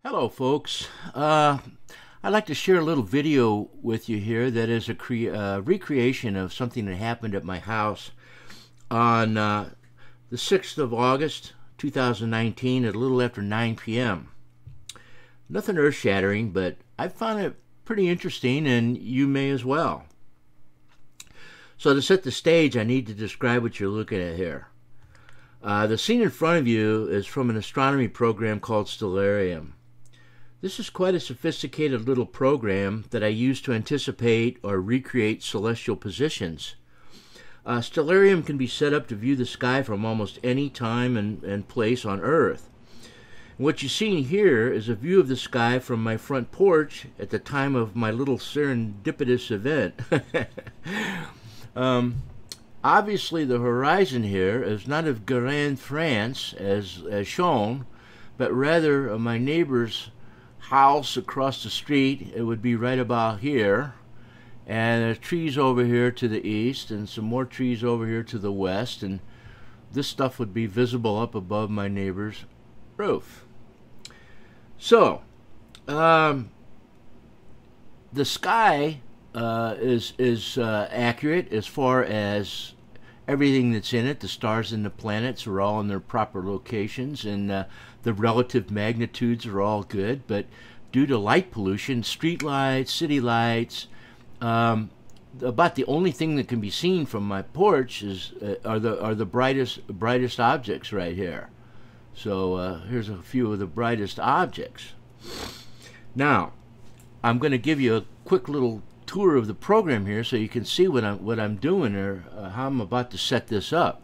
Hello, folks. I'd like to share a little video with you here that is a recreation of something that happened at my house on the 6th of August, 2019 at a little after 9 p.m. Nothing earth-shattering, but I found it pretty interesting, and you may as well. So to set the stage, I need to describe what you're looking at here. The scene in front of you is from an astronomy program called Stellarium. This is quite a sophisticated little program that I use to anticipate or recreate celestial positions. Stellarium can be set up to view the sky from almost any time and place on Earth. And what you're seeing here is a view of the sky from my front porch at the time of my little serendipitous event. Obviously, the horizon here is not of Grand France as shown, but rather of my neighbor's house across the street. It would be right about here, and there's trees over here to the east and some more trees over here to the west, and this stuff would be visible up above my neighbor's roof. So the sky is accurate as far as everything that's in it. The stars and the planets are all in their proper locations, and the relative magnitudes are all good. But due to light pollution, street lights, city lights, about the only thing that can be seen from my porch are the brightest objects right here. So here's a few of the brightest objects. Now I'm going to give you a quick little tour of the program here so you can see what I'm doing, or how I'm about to set this up.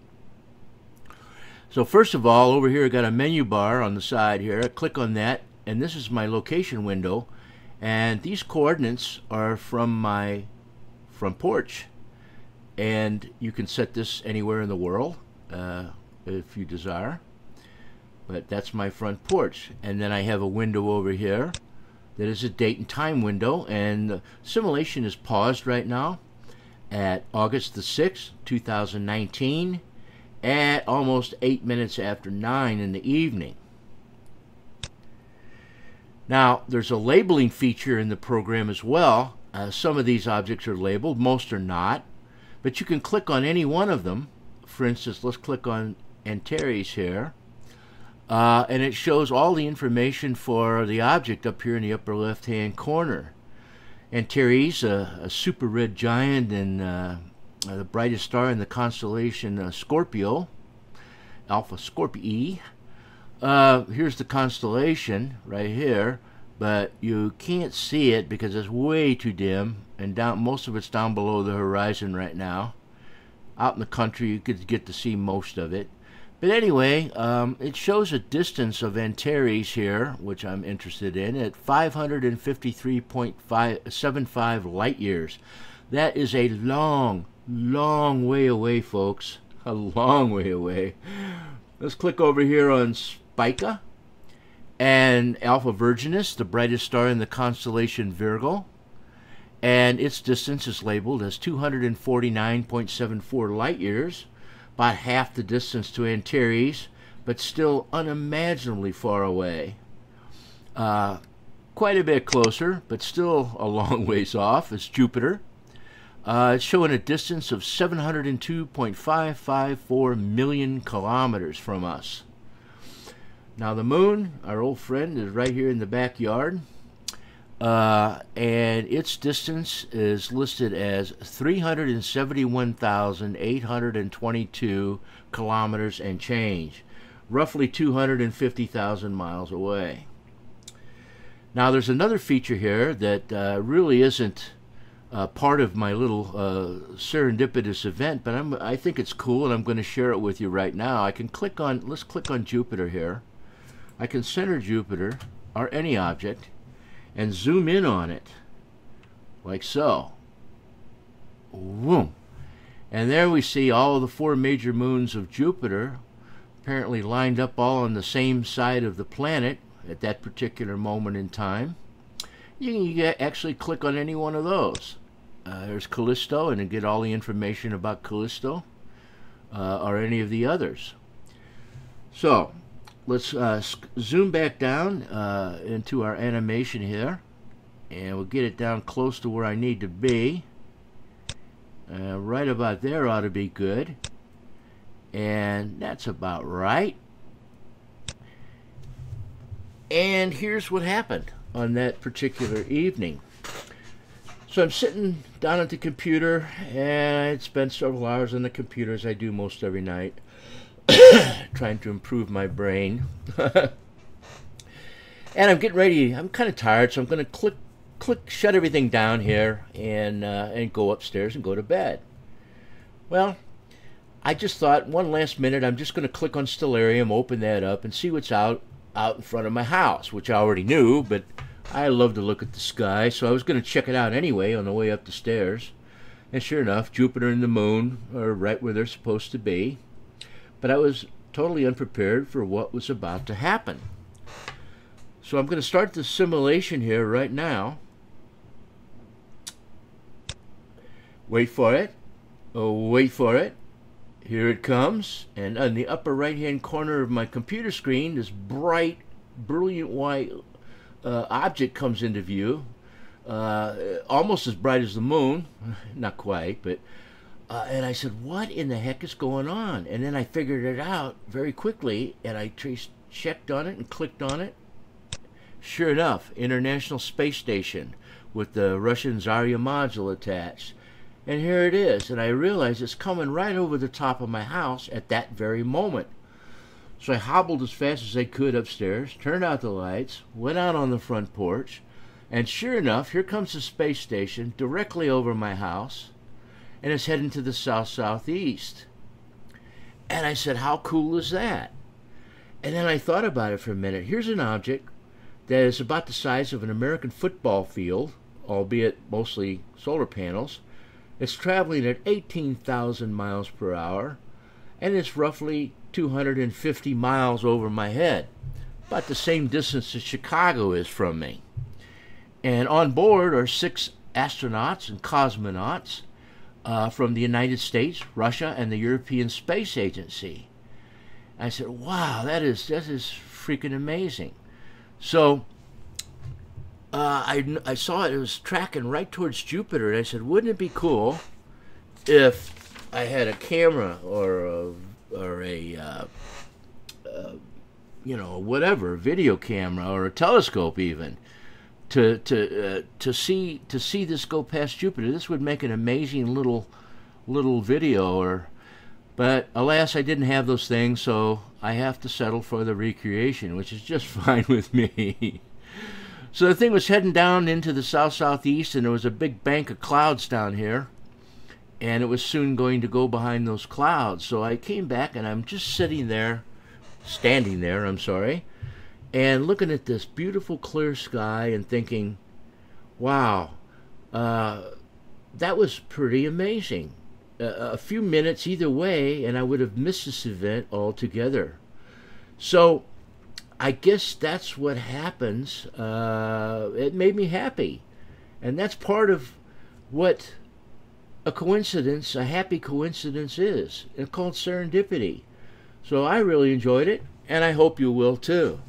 So first of all, over here I got a menu bar on the side here. I click on that, and this is my location window, and these coordinates are from my front porch, and you can set this anywhere in the world if you desire, but that's my front porch. And then I have a window over here that is a date and time window, and the simulation is paused right now at August the 6th, 2019 at almost 8 minutes after 9 in the evening. Now there's a labeling feature in the program as well. Some of these objects are labeled, most are not, but you can click on any one of them. For instance, let's click on Antares here. And it shows all the information for the object up here in the upper left hand corner. Antares, a super red giant, and the brightest star in the constellation Scorpio, Alpha Scorpii. Here's the constellation right here, but you can't see it because it's way too dim, and most of it's down below the horizon right now. Out in the country you could get to see most of it. But anyway, it shows a distance of Antares here, which I'm interested in, at 553.75 light years. That is a long, long way away, folks. A long way away. Let's click over here on Spica and Alpha Virginis, the brightest star in the constellation Virgo. And its distance is labeled as 249.74 light years. About half the distance to Antares, but still unimaginably far away. Quite a bit closer, but still a long ways off, is Jupiter. It's showing a distance of 702.554 million kilometers from us. Now the moon, our old friend, is right here in the backyard. And its distance is listed as 371,822 kilometers and change, roughly 250,000 miles away. Now there's another feature here that really isn't part of my little serendipitous event, but I think it's cool, and I'm going to share it with you right now. I can click on, let's click on Jupiter here. I can center Jupiter, or any object, and zoom in on it, like so. Boom. And there we see all of the 4 major moons of Jupiter, apparently lined up all on the same side of the planet at that particular moment in time. You can actually click on any one of those. There's Callisto, and you get all the information about Callisto, or any of the others. So let's zoom back down into our animation here, and we'll get it down close to where I need to be. Right about there ought to be good, and that's about right. And here's what happened on that particular evening. So I'm sitting down at the computer, and I'd spent several hours on the computer, as I do most every night, trying to improve my brain. And I'm getting ready. I'm kind of tired, so I'm going to shut everything down here, and go upstairs and go to bed. Well, I just thought, one last minute, I'm just going to click on Stellarium, open that up, and see what's out in front of my house, which I already knew, but I love to look at the sky, so I was going to check it out anyway on the way up the stairs. And sure enough, Jupiter and the moon are right where they're supposed to be. But I was totally unprepared for what was about to happen. So I'm going to start the simulation here right now. Wait for it. Oh, wait for it. Here it comes. And on the upper right-hand corner of my computer screen, this bright, brilliant white object comes into view. Almost as bright as the moon. Not quite, but... and I said, what in the heck is going on? And then I figured it out very quickly, and I checked on it and clicked on it. Sure enough, International Space Station with the Russian Zarya module attached. And here it is, and I realized it's coming right over the top of my house at that very moment. So I hobbled as fast as I could upstairs, turned out the lights, went out on the front porch, and sure enough, here comes the space station directly over my house, and it's heading to the south-southeast. And I said, how cool is that? And then I thought about it for a minute. Here's an object that is about the size of an American football field, albeit mostly solar panels. It's traveling at 18,000 miles per hour, and it's roughly 250 miles over my head, about the same distance as Chicago is from me. And on board are 6 astronauts and cosmonauts from the United States, Russia, and the European Space Agency. I said, wow, that is freaking amazing. So I saw it was tracking right towards Jupiter, and I said, wouldn't it be cool if I had a camera or a you know, whatever, video camera or a telescope even, to see this go past Jupiter. This would make an amazing little video. But alas, I didn't have those things, so I have to settle for the recreation, which is just fine with me. So the thing was heading down into the south-southeast, and there was a big bank of clouds down here, and it was soon going to go behind those clouds. So I came back, and I'm just standing there, and looking at this beautiful clear sky and thinking, wow, that was pretty amazing. A few minutes either way, and I would have missed this event altogether. So I guess that's what happens. It made me happy. And that's part of what a coincidence, a happy coincidence is. It's called serendipity. So I really enjoyed it, and I hope you will too.